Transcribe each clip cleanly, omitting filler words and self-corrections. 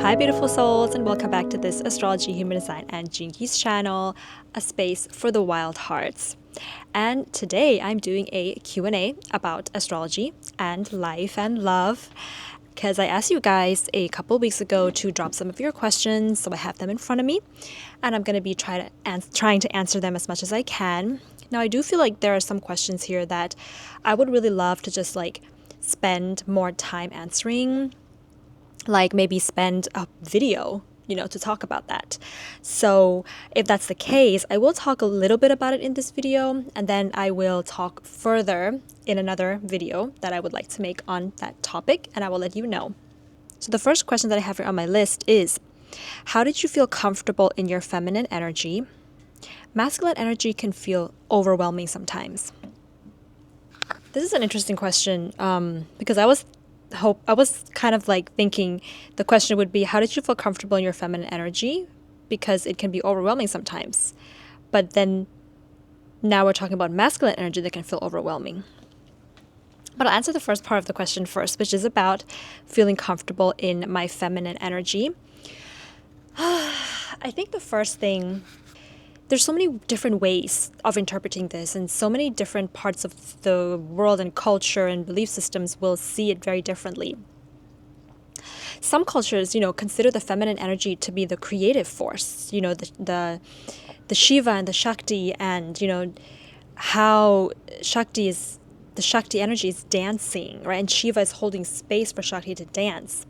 Hi, beautiful souls, and welcome back to this Astrology, Human Design, and Gene Keys channel, a space for the wild hearts. And today I'm doing a Q&A about astrology and life and love, because I asked you guys a couple weeks ago to drop some of your questions, so I have them in front of me, and I'm going to be trying to answer them as much as I can. Now, I do feel like there are some questions here that I would really love to just spend more time answering, like maybe spend a video, to talk about that. So if that's the case, I will talk a little bit about it in this video, and then I will talk further in another video that I would like to make on that topic, and I will let you know. So the first question that I have here on my list is, how did you feel comfortable in your feminine energy? Masculine energy can feel overwhelming sometimes. This is an interesting question because I was kind of thinking the question would be, how did you feel comfortable in your feminine energy? Because it can be overwhelming sometimes. But then now we're talking about masculine energy that can feel overwhelming. But I'll answer the first part of the question first, which is about feeling comfortable in my feminine energy. I think the first thing, there's so many different ways of interpreting this, and so many different parts of the world and culture and belief systems will see it very differently. Some cultures, consider the feminine energy to be the creative force, the Shiva and the Shakti, and, how the Shakti energy is dancing, right? And Shiva is holding space for Shakti to dance.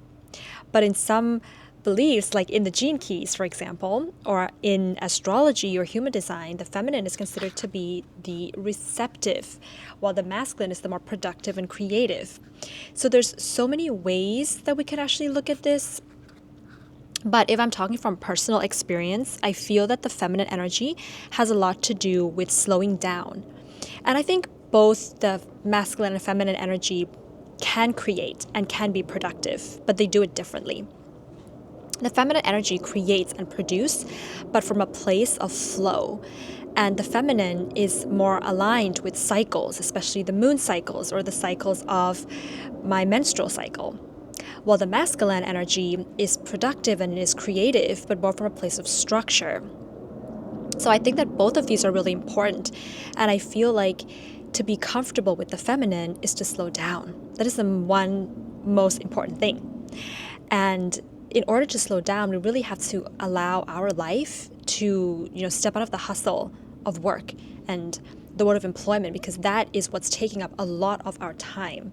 But in some beliefs, like in the gene keys, for example, or in astrology or human design, the feminine is considered to be the receptive, while the masculine is the more productive and creative. So there's so many ways that we can actually look at this. But if I'm talking from personal experience, I feel that the feminine energy has a lot to do with slowing down. And I think both the masculine and feminine energy can create and can be productive, but they do it differently. The feminine energy creates and produces, but from a place of flow. And the feminine is more aligned with cycles, especially the moon cycles or the cycles of my menstrual cycle. While the masculine energy is productive and is creative, but more from a place of structure. So I think that both of these are really important. And I feel like to be comfortable with the feminine is to slow down. That is the one most important thing. And in order to slow down, we really have to allow our life to, step out of the hustle of work and the world of employment, because that is what's taking up a lot of our time.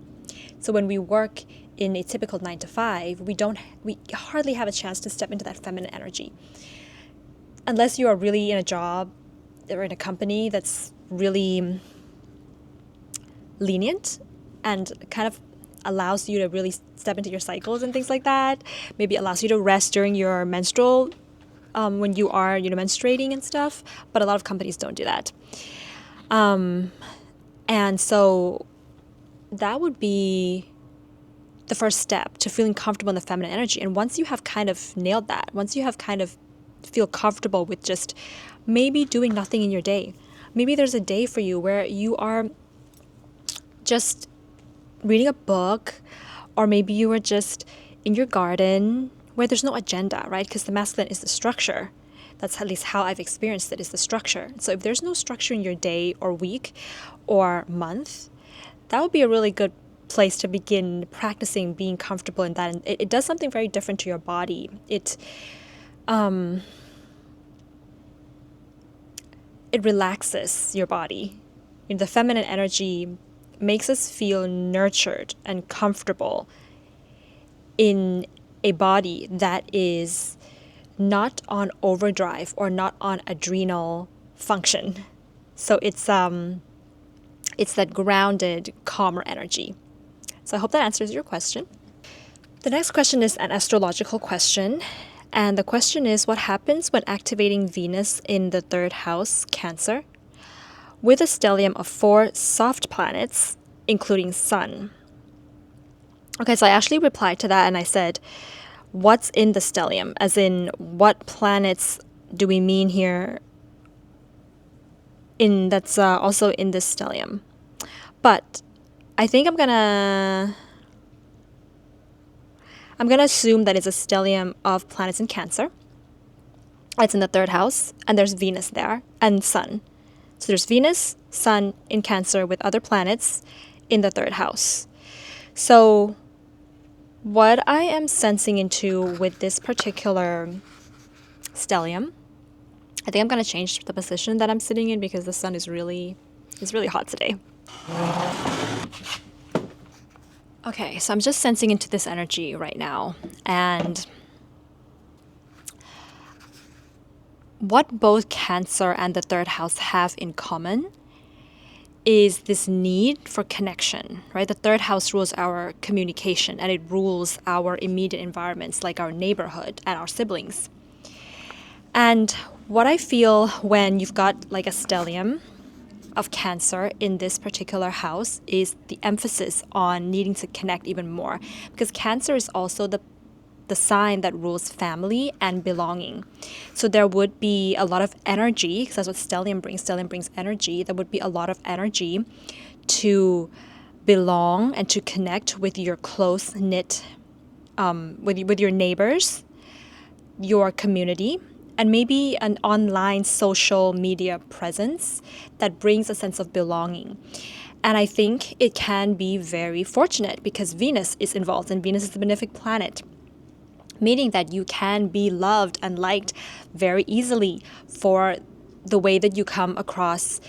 So when we work in a typical 9 to 5, we hardly have a chance to step into that feminine energy. Unless you are really in a job or in a company that's really lenient and kind of allows you to really step into your cycles and things like that. Maybe allows you to rest during your menstrual, when you are, menstruating and stuff. But a lot of companies don't do that. And so that would be the first step to feeling comfortable in the feminine energy. And once you have kind of nailed that, once you have kind of feel comfortable with just maybe doing nothing in your day, maybe there's a day for you where you are just reading a book, or maybe you are just in your garden where there's no agenda, right? Because the masculine is the structure. That's at least how I've experienced it, is the structure. So if there's no structure in your day or week or month, that would be a really good place to begin practicing being comfortable in that. And it does something very different to your body. It relaxes your body. The feminine energy makes us feel nurtured and comfortable in a body that is not on overdrive or not on adrenal function. So it's that grounded, calmer energy. So I hope that answers your question. The next question is an astrological question. And the question is, what happens when activating Venus in the 3rd house, Cancer, with a stellium of 4 soft planets, including Sun? Okay, so I actually replied to that and I said, what's in the stellium? As in, what planets do we mean here that's also in this stellium? But I think I'm going to assume that it's a stellium of planets in Cancer. It's in the third house, and there's Venus there, and Sun. So there's Venus, Sun in Cancer with other planets in the third house. So what I am sensing into with this particular stellium, I think I'm going to change the position that I'm sitting in because the sun is really hot today. Okay, so I'm just sensing into this energy right now. And what both Cancer and the third house have in common is this need for connection, right? The third house rules our communication, and it rules our immediate environments like our neighborhood and our siblings. And what I feel when you've got like a stellium of Cancer in this particular house is the emphasis on needing to connect even more, because Cancer is also the sign that rules family and belonging. So there would be a lot of energy, because that's what stellium brings. Stellium brings energy. There would be a lot of energy to belong and to connect with your close-knit, with your neighbors, your community, and maybe an online social media presence that brings a sense of belonging. And I think it can be very fortunate because Venus is involved, and Venus is the benefic planet, meaning that you can be loved and liked very easily for the way that you come across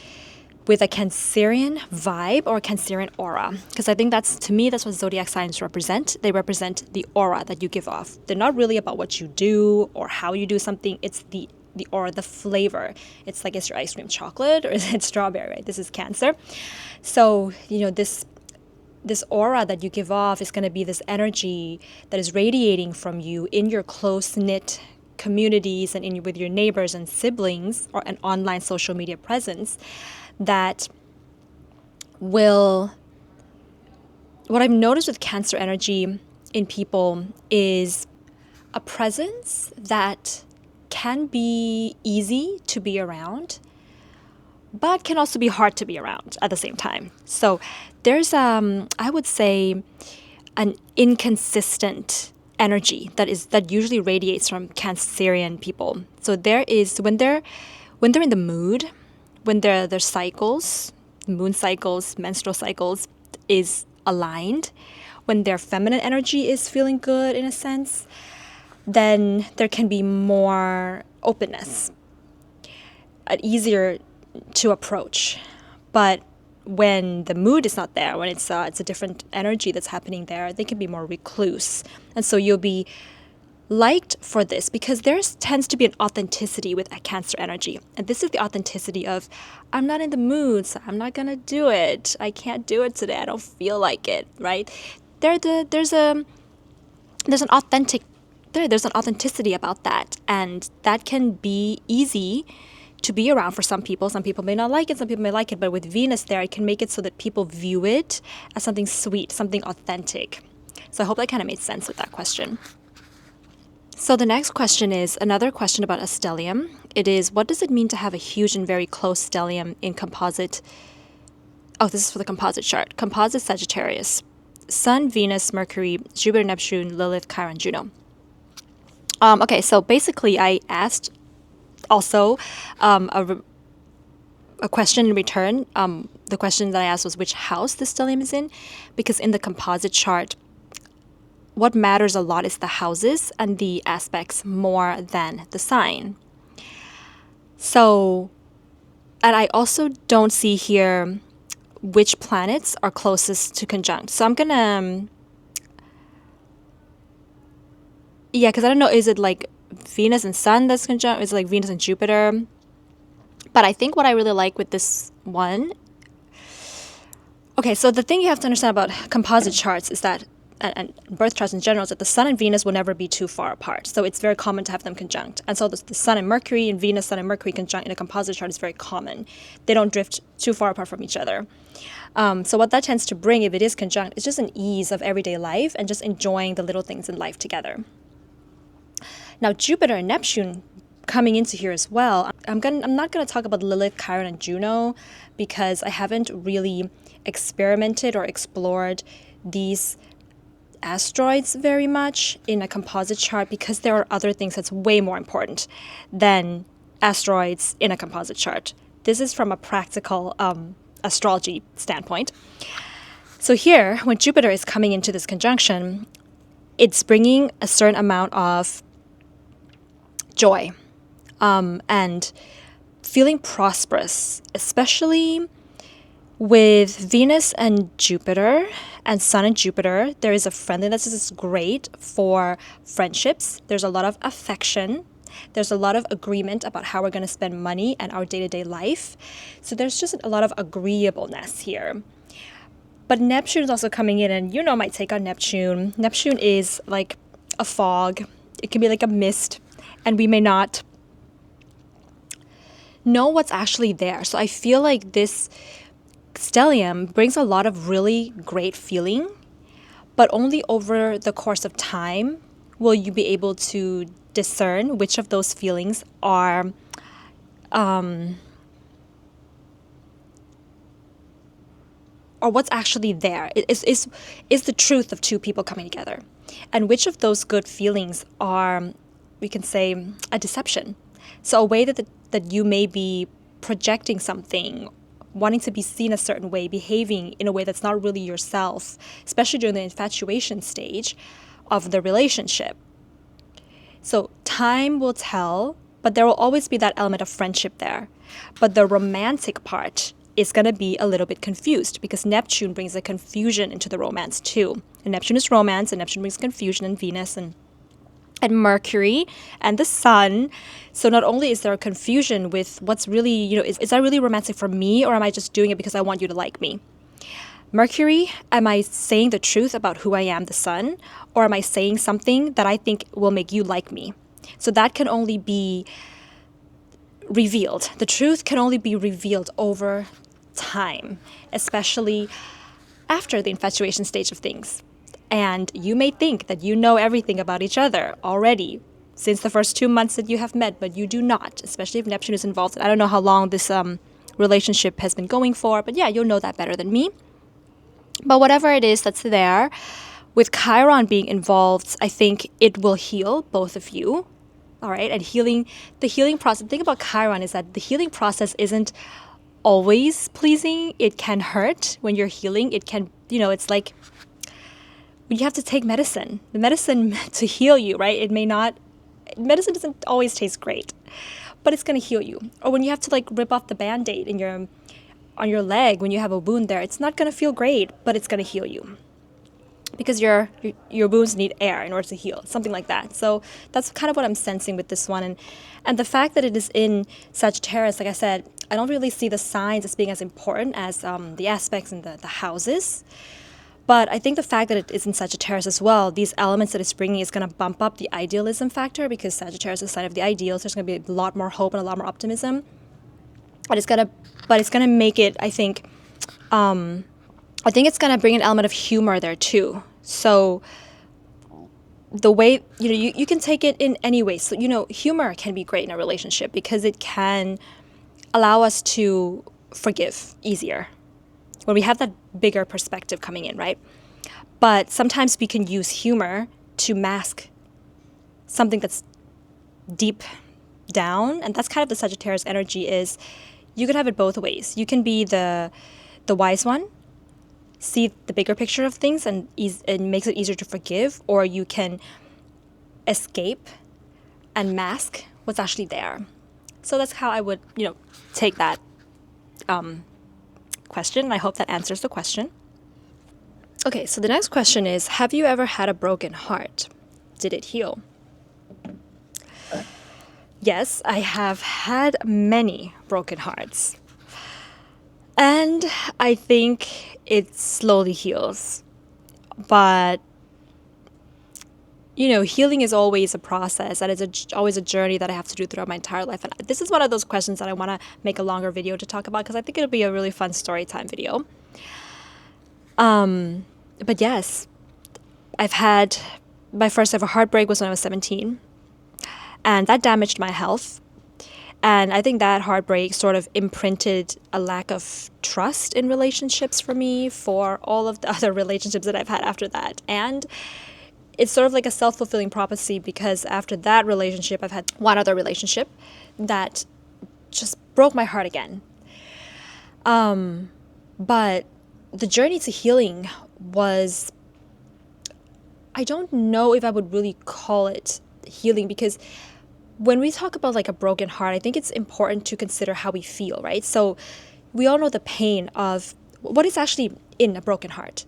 with a Cancerian vibe or a Cancerian aura. Because I think to me, that's what zodiac signs represent. They represent the aura that you give off. They're not really about what you do or how you do something. It's the aura, the flavor. It's like, is your ice cream chocolate or is it strawberry, right? This is Cancer. So, this aura that you give off is going to be this energy that is radiating from you in your close-knit communities and with your neighbors and siblings, or an online social media presence that will... What I've noticed with Cancer energy in people is a presence that can be easy to be around, but can also be hard to be around at the same time. So there's, I would say, an inconsistent energy that usually radiates from Cancerian people. So there is, when they're in the mood, when their cycles, moon cycles, menstrual cycles is aligned, when their feminine energy is feeling good in a sense, then there can be more openness, easier to approach. But when the mood is not there, when it's a different energy that's happening there, they can be more recluse. And so you'll be liked for this because there tends to be an authenticity with a Cancer energy. And this is the authenticity of, I'm not in the mood, so I'm not going to do it. I can't do it today. I don't feel like it, right? There's an authenticity about that. And that can be easy to be around for some people. Some people may not like it, some people may like it, but with Venus there, it can make it so that people view it as something sweet, something authentic. So I hope that kind of made sense with that question. So the next question is another question about a stellium. It is, what does it mean to have a huge and very close stellium in composite? Oh, this is for the composite chart. Composite Sagittarius. Sun, Venus, Mercury, Jupiter, Neptune, Lilith, Chiron, Juno. Okay, so basically I asked also a question in return. The question that I asked was which house the stellium is in, because in the composite chart, what matters a lot is the houses and the aspects more than the sign. So, and I also don't see here which planets are closest to conjunct. So I'm gonna, because I don't know, is it like Venus and Sun that's conjunct? Is it like Venus and Jupiter? But I think what I really like with this one, okay, so the thing you have to understand about composite charts is that, and birth charts in general, is that the Sun and Venus will never be too far apart. So it's very common to have them conjunct. And so the Sun and Mercury and Venus, Sun and Mercury conjunct in a composite chart is very common. They don't drift too far apart from each other. So what that tends to bring, if it is conjunct, is just an ease of everyday life and just enjoying the little things in life together. Now, Jupiter and Neptune coming into here as well. I'm not going to talk about Lilith, Chiron, and Juno because I haven't really experimented or explored these asteroids very much in a composite chart because there are other things that's way more important than asteroids in a composite chart. This is from a practical astrology standpoint. So here, when Jupiter is coming into this conjunction, it's bringing a certain amount of joy and feeling prosperous, especially with Venus and Jupiter and Sun and Jupiter. There is a friendliness. This is great for friendships. There's a lot of affection. There's a lot of agreement about how we're going to spend money and our day-to-day life. So there's just a lot of agreeableness here. But Neptune is also coming in, and you know my take on Neptune. Neptune is like a fog. It can be like a mist, and we may not know what's actually there. So I feel like this stellium brings a lot of really great feeling, but only over the course of time will you be able to discern which of those feelings are or what's actually there. Is the truth of two people coming together, and which of those good feelings are, we can say, a deception. So a way that you may be projecting something, wanting to be seen a certain way, behaving in a way that's not really yourself, especially during the infatuation stage of the relationship. So time will tell, but there will always be that element of friendship there. But the romantic part is going to be a little bit confused because Neptune brings a confusion into the romance too. And Neptune is romance, and Neptune brings confusion, and Venus and Mercury and the Sun. So not only is there a confusion with what's really, is that really romantic for me, or am I just doing it because I want you to like me? Mercury, am I saying the truth about who I am, the Sun, or am I saying something that I think will make you like me? So that can only be revealed. The truth can only be revealed over time, especially after the infatuation stage of things. And you may think that you know everything about each other already since the first 2 months that you have met, but you do not, especially if Neptune is involved. I don't know how long this relationship has been going for, but yeah, you'll know that better than me. But whatever it is that's there, with Chiron being involved, I think it will heal both of you. All right. And the healing process, the thing about Chiron is that the healing process isn't always pleasing. It can hurt when you're healing. It can, it's like you have to take medicine. The medicine to heal you, right? Medicine doesn't always taste great, but it's going to heal you. Or when you have to like rip off the Band-Aid on your leg when you have a wound there, it's not going to feel great, but it's going to heal you because your wounds need air in order to heal, something like that. So that's kind of what I'm sensing with this one. And the fact that it is in Sagittarius, like I said, I don't really see the signs as being as important as the aspects and the houses. But I think the fact that it is in Sagittarius as well, these elements that it's bringing is going to bump up the idealism factor because Sagittarius is a sign of the ideals. There's going to be a lot more hope and a lot more optimism. But it's gonna make it, I think it's gonna bring an element of humor there too. So the way, you can take it in any way. So, humor can be great in a relationship because it can allow us to forgive easier when we have that bigger perspective coming in, right? But sometimes we can use humor to mask something that's deep down, and that's kind of the Sagittarius energy is. You could have it both ways. You can be the wise one, see the bigger picture of things, and it makes it easier to forgive, or you can escape and mask what's actually there. So that's how I would, take that question. I hope that answers the question. Okay, so the next question is, have you ever had a broken heart? Did it heal? Yes, I have had many broken hearts. And I think it slowly heals. But, healing is always a process, and it's always a journey that I have to do throughout my entire life. And this is one of those questions that I want to make a longer video to talk about because I think it'll be a really fun story time video. But yes, I've had my first ever heartbreak was when I was 17. And that damaged my health. And I think that heartbreak sort of imprinted a lack of trust in relationships for me, for all of the other relationships that I've had after that. And it's sort of like a self-fulfilling prophecy, because after that relationship, I've had one other relationship that just broke my heart again. But the journey to healing was, I don't know if I would really call it healing, because when we talk about like a broken heart, I think it's important to consider how we feel, right? So we all know the pain of what is actually in a broken heart.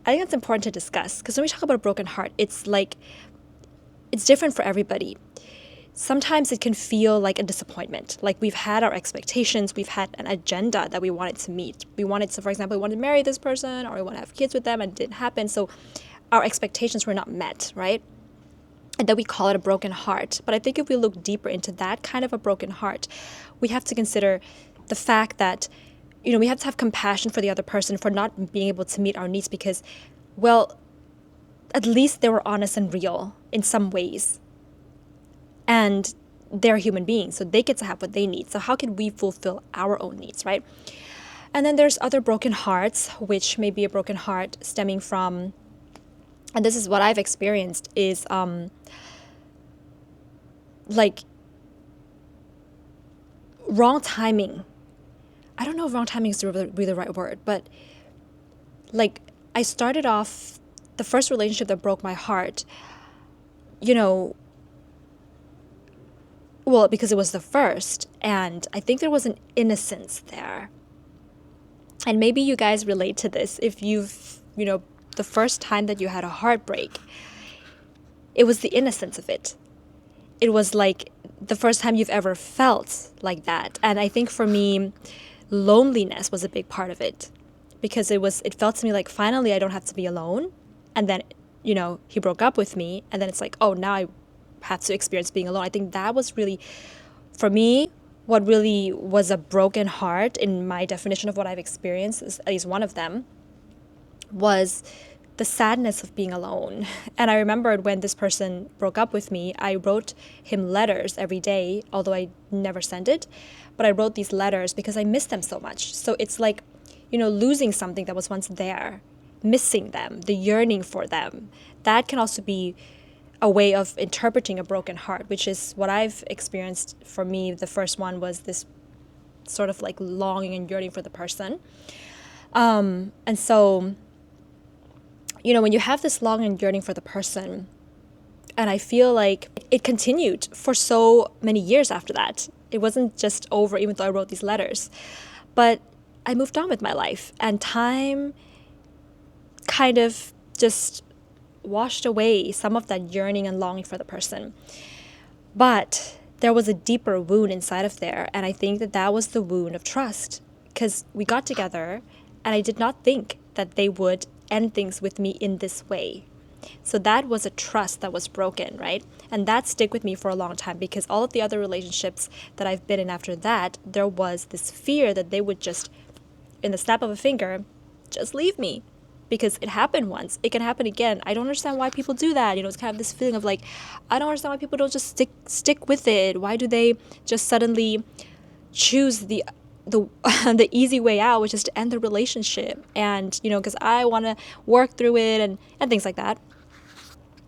I think that's important to discuss, because when we talk about a broken heart, it's like, it's different for everybody. Sometimes it can feel like a disappointment. Like we've had our expectations, we've had an agenda that we wanted to meet. We wanted to, for example, we wanted to marry this person, or we want to have kids with them, and it didn't happen. So our expectations were not met, right? And then we call it a broken heart. But I think if we look deeper into that kind of a broken heart, we have to consider the fact that, we have to have compassion for the other person for not being able to meet our needs, because, well, at least they were honest and real in some ways. And they're human beings, so they get to have what they need. So how can we fulfill our own needs, right? And then there's other broken hearts, which may be a broken heart stemming from, and this is what I've experienced, is like wrong timing. I don't know if wrong timing is really the right word, but like I started off the first relationship that broke my heart, well, because it was the first, and I think there was an innocence there. And maybe you guys relate to this if you've, the first time that you had a heartbreak, it was the innocence of it. It was like the first time you've ever felt like that. And I think for me, loneliness was a big part of it, because it felt to me like finally I don't have to be alone. And then, he broke up with me, and then it's like, oh, now I have to experience being alone. I think that was really, for me, what really was a broken heart in my definition of what I've experienced, at least one of them, was the sadness of being alone. And I remembered when this person broke up with me, I wrote him letters every day, although I never sent it. But I wrote these letters because I missed them so much. So it's like, losing something that was once there, missing them, the yearning for them. That can also be a way of interpreting a broken heart, which is what I've experienced. For me, the first one was this sort of like longing and yearning for the person. And so, when you have this longing and yearning for the person, and I feel like it continued for so many years after that. It wasn't just over, even though I wrote these letters. But I moved on with my life, and time kind of just washed away some of that yearning and longing for the person. But there was a deeper wound inside of there, and I think that was the wound of trust, because we got together, and I did not think that they would end things with me in this way. So that was a trust that was broken, right? And that stuck with me for a long time, because all of the other relationships that I've been in after that, there was this fear that they would just, in the snap of a finger, just leave me. Because it happened once, it can happen again. I don't understand why people do that. It's kind of this feeling of like, I don't understand why people don't just stick with it. Why do they just suddenly choose the the easy way out, which is to end the relationship? And because I want to work through it and things like that.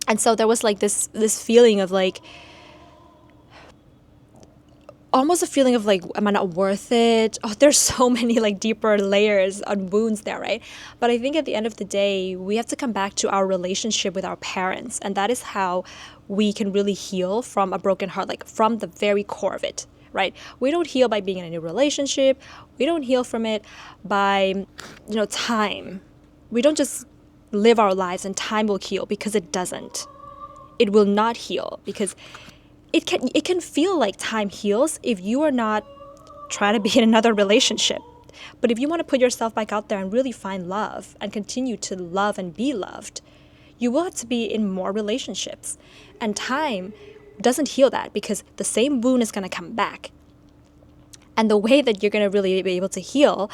And so there was like this feeling of like, almost a feeling of like, am I not worth it? Oh, there's so many like deeper layers and wounds there, right? But I think at the end of the day, we have to come back to our relationship with our parents. And that is how we can really heal from a broken heart, like from the very core of it, right? We don't heal by being in a new relationship. We don't heal from it by, time. We don't just live our lives and time will heal, because it doesn't. It will not heal, because it can feel like time heals if you are not trying to be in another relationship. But if you want to put yourself back out there and really find love and continue to love and be loved, you will have to be in more relationships. And time doesn't heal that, because the same wound is going to come back. And the way that you're going to really be able to heal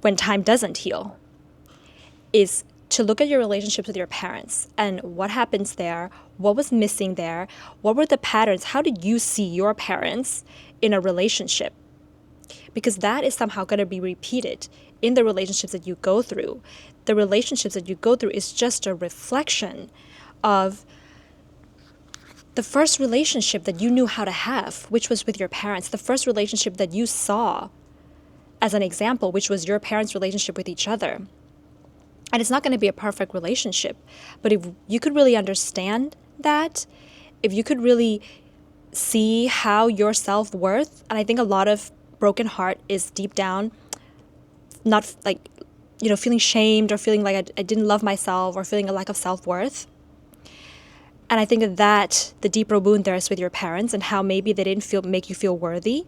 when time doesn't heal is to look at your relationships with your parents and what happens there, what was missing there, what were the patterns, how did you see your parents in a relationship, because that is somehow going to be repeated in the relationships that you go through. The relationships that you go through is just a reflection of the first relationship that you knew how to have, which was with your parents. The first relationship that you saw as an example, which was your parents' relationship with each other. And it's not going to be a perfect relationship. But if you could really understand that, if you could really see how your self-worth, and I think a lot of broken heart is deep down, not like, feeling shamed or feeling like I didn't love myself or feeling a lack of self-worth. And I think that the deeper wound there is with your parents and how maybe they didn't make you feel worthy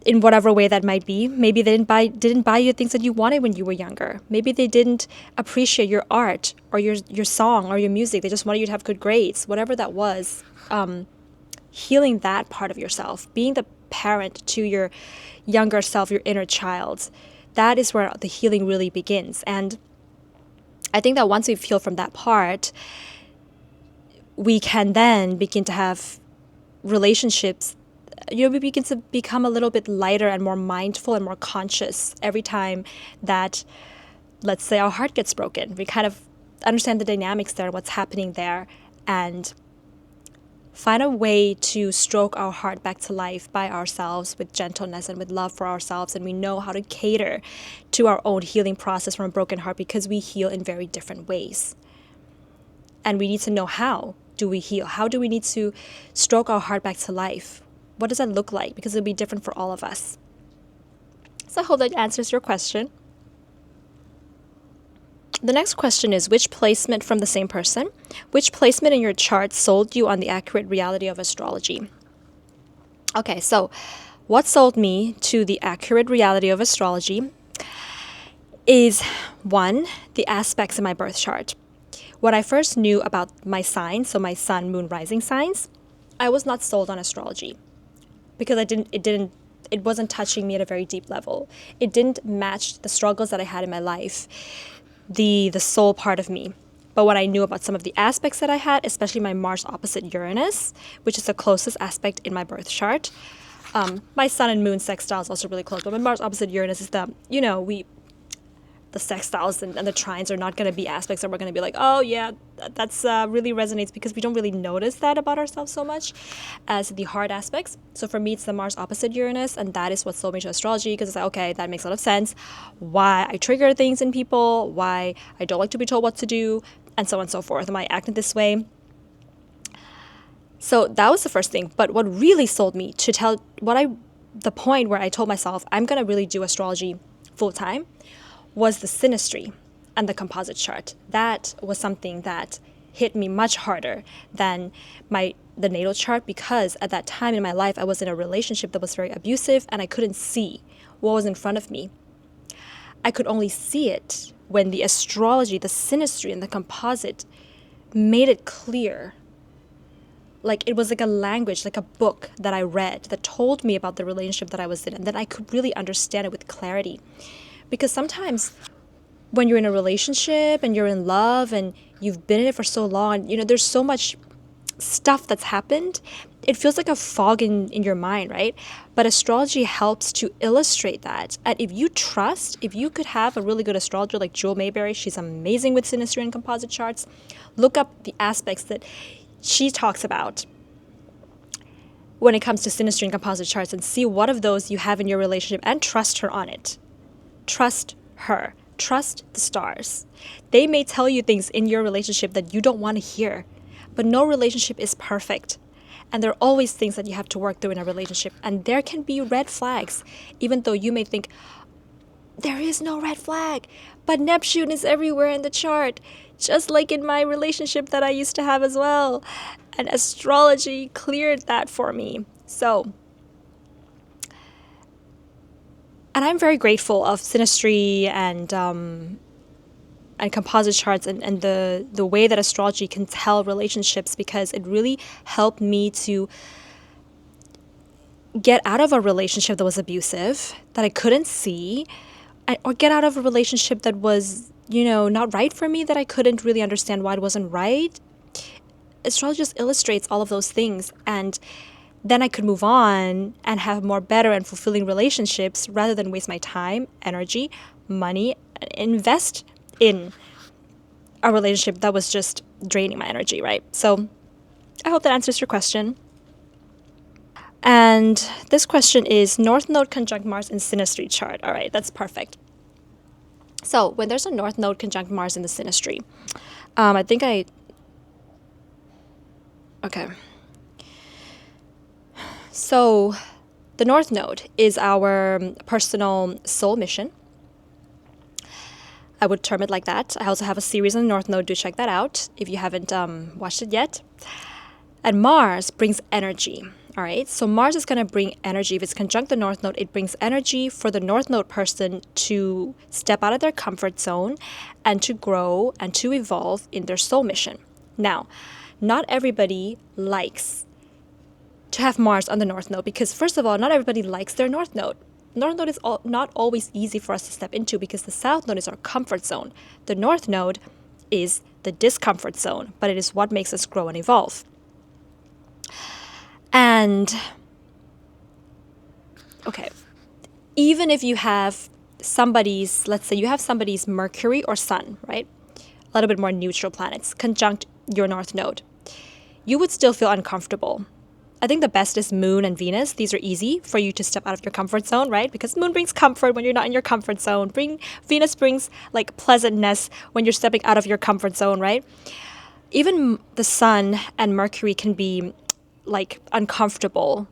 in whatever way that might be. Maybe they didn't buy you things that you wanted when you were younger. Maybe they didn't appreciate your art or your song or your music. They just wanted you to have good grades, whatever that was. Healing that part of yourself, being the parent to your younger self, your inner child, that is where the healing really begins. And I think that once we've healed from that part, we can then begin to have relationships. We begin to become a little bit lighter and more mindful and more conscious every time that, let's say, our heart gets broken. We kind of understand the dynamics there, what's happening there, and find a way to stroke our heart back to life by ourselves with gentleness and with love for ourselves. And we know how to cater to our own healing process from a broken heart, because we heal in very different ways. And we need to know, how do we heal? How do we need to stroke our heart back to life? What does that look like? Because it'll be different for all of us. So I hope that answers your question. The next question is, which placement from the same person? Which placement in your chart sold you on the accurate reality of astrology? Okay, so what sold me to the accurate reality of astrology is, one, the aspects in my birth chart. When I first knew about my signs, so my sun, moon, rising signs, I was not sold on astrology because it wasn't touching me at a very deep level. It didn't match the struggles that I had in my life, the soul part of me. But when I knew about some of the aspects that I had, especially my Mars opposite Uranus, which is the closest aspect in my birth chart. My sun and moon sextile is also really close, but my Mars opposite Uranus is the sextiles and the trines are not going to be aspects that we're going to be like, oh yeah, that's really resonates, because we don't really notice that about ourselves so much as the hard aspects. So for me, it's the Mars opposite Uranus, and that is what sold me to astrology, because it's like, okay, that makes a lot of sense. Why I trigger things in people, why I don't like to be told what to do, and so on and so forth. Am I acting this way? So that was the first thing. But what really sold me to the point where I told myself I'm going to really do astrology full time was the synastry and the composite chart. That was something that hit me much harder than the natal chart, because at that time in my life I was in a relationship that was very abusive and I couldn't see what was in front of me. I could only see it when the astrology, the synastry, and the composite made it clear. Like it was like a language, like a book that I read that told me about the relationship that I was in, and then I could really understand it with clarity. Because sometimes when you're in a relationship and you're in love and you've been in it for so long, there's so much stuff that's happened, it feels like a fog in your mind, right? But astrology helps to illustrate that. And if you could have a really good astrologer like Jewel Mayberry, she's amazing with synastry and composite charts, look up the aspects that she talks about when it comes to synastry and composite charts and see what of those you have in your relationship and trust her on it. Trust her. Trust the stars. They may tell you things in your relationship that you don't want to hear, but no relationship is perfect. And there are always things that you have to work through in a relationship. And there can be red flags, even though you may think, there is no red flag. But Neptune is everywhere in the chart, just like in my relationship that I used to have as well. And astrology cleared that for me. And I'm very grateful of synastry and composite charts and the way that astrology can tell relationships, because it really helped me to get out of a relationship that was abusive, that I couldn't see, or get out of a relationship that was, not right for me, that I couldn't really understand why it wasn't right. Astrology just illustrates all of those things, and then I could move on and have more better and fulfilling relationships rather than waste my time, energy, money, and invest in a relationship that was just draining my energy, right? So I hope that answers your question. And this question is North Node conjunct Mars in Synastry chart. All right, that's perfect. So when there's a North Node conjunct Mars in the Synastry, okay. So the North Node is our personal soul mission. I would term it like that. I also have a series on the North Node. Do check that out if you haven't watched it yet. And Mars brings energy. All right, so Mars is going to bring energy. If it's conjunct the North Node, it brings energy for the North Node person to step out of their comfort zone and to grow and to evolve in their soul mission. Now, not everybody likes to have Mars on the North Node because, first of all, not everybody likes their North Node. North Node is not always easy for us to step into because the South Node is our comfort zone. The North Node is the discomfort zone, but it is what makes us grow and evolve. And, okay, even if you have somebody's, let's say you have somebody's Mercury or Sun, right? A little bit more neutral planets, conjunct your North Node, you would still feel uncomfortable. I think the best is Moon and Venus. These are easy for you to step out of your comfort zone, right? Because Moon brings comfort when you're not in your comfort zone. Venus brings like pleasantness when you're stepping out of your comfort zone, right? Even the Sun and Mercury can be like uncomfortable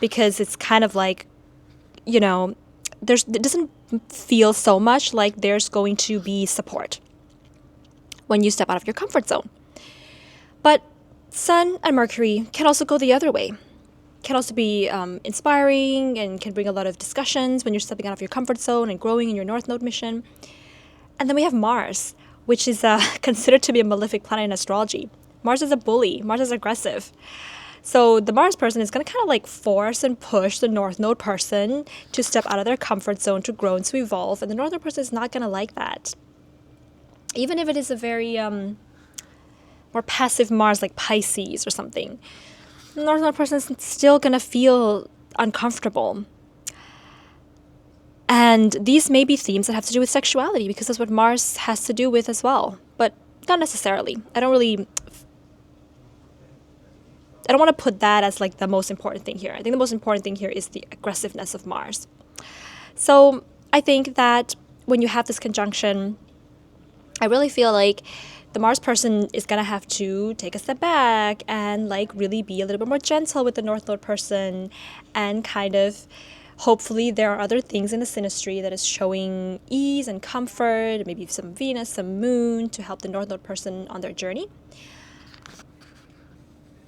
because it's kind of like, you know, it doesn't feel so much like there's going to be support when you step out of your comfort zone. But Sun and Mercury can also go the other way. Can also be inspiring and can bring a lot of discussions when you're stepping out of your comfort zone and growing in your North Node mission. And then we have Mars, which is considered to be a malefic planet in astrology. Mars is a bully. Mars is aggressive. So the Mars person is going to kind of like force and push the North Node person to step out of their comfort zone, to grow and to evolve. And the North Node person is not going to like that. Even if it is a very more passive Mars like Pisces or something, the North Node person is still going to feel uncomfortable. And these may be themes that have to do with sexuality because that's what Mars has to do with as well. But not necessarily. I don't want to put that as like the most important thing here. I think the most important thing here is the aggressiveness of Mars. So I think that when you have this conjunction, I really feel like the Mars person is going to have to take a step back and like really be a little bit more gentle with the North Node person and kind of hopefully there are other things in the synastry that is showing ease and comfort, maybe some Venus, some Moon to help the North Node person on their journey.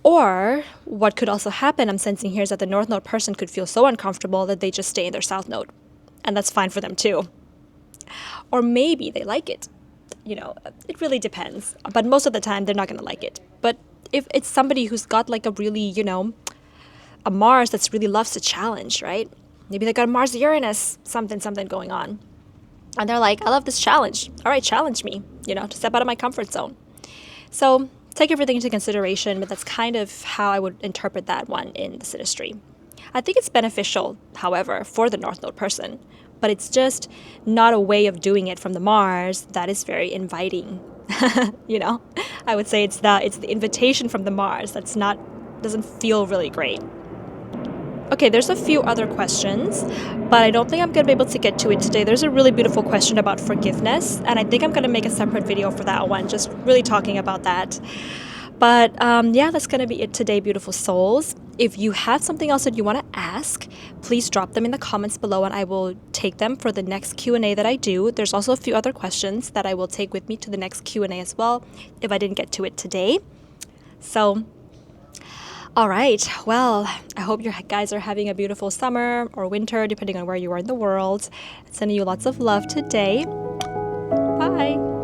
Or what could also happen, I'm sensing here, is that the North Node person could feel so uncomfortable that they just stay in their South Node. And that's fine for them too. Or maybe they like it. You know, it really depends. But most of the time, they're not going to like it. But if it's somebody who's got like a really, you know, a Mars that's really loves to challenge, right? Maybe they got a Mars-Uranus something going on. And they're like, I love this challenge. All right, challenge me, you know, to step out of my comfort zone. So take everything into consideration, but that's kind of how I would interpret that one in the synastry. I think it's beneficial, however, for the North Node person, but it's just not a way of doing it from the Mars that is very inviting. You know, I would say it's the invitation from the Mars doesn't feel really great. Okay, there's a few other questions, but I don't think I'm going to be able to get to it today. There's a really beautiful question about forgiveness, and I think I'm going to make a separate video for that one, just really talking about that. But yeah, that's going to be it today, beautiful souls. If you have something else that you want to ask, please drop them in the comments below, and I will take them for the next Q&A that I do. There's also a few other questions that I will take with me to the next Q&A as well, if I didn't get to it today. So all right, well, I hope you guys are having a beautiful summer or winter, depending on where you are in the world. Sending you lots of love today. Bye.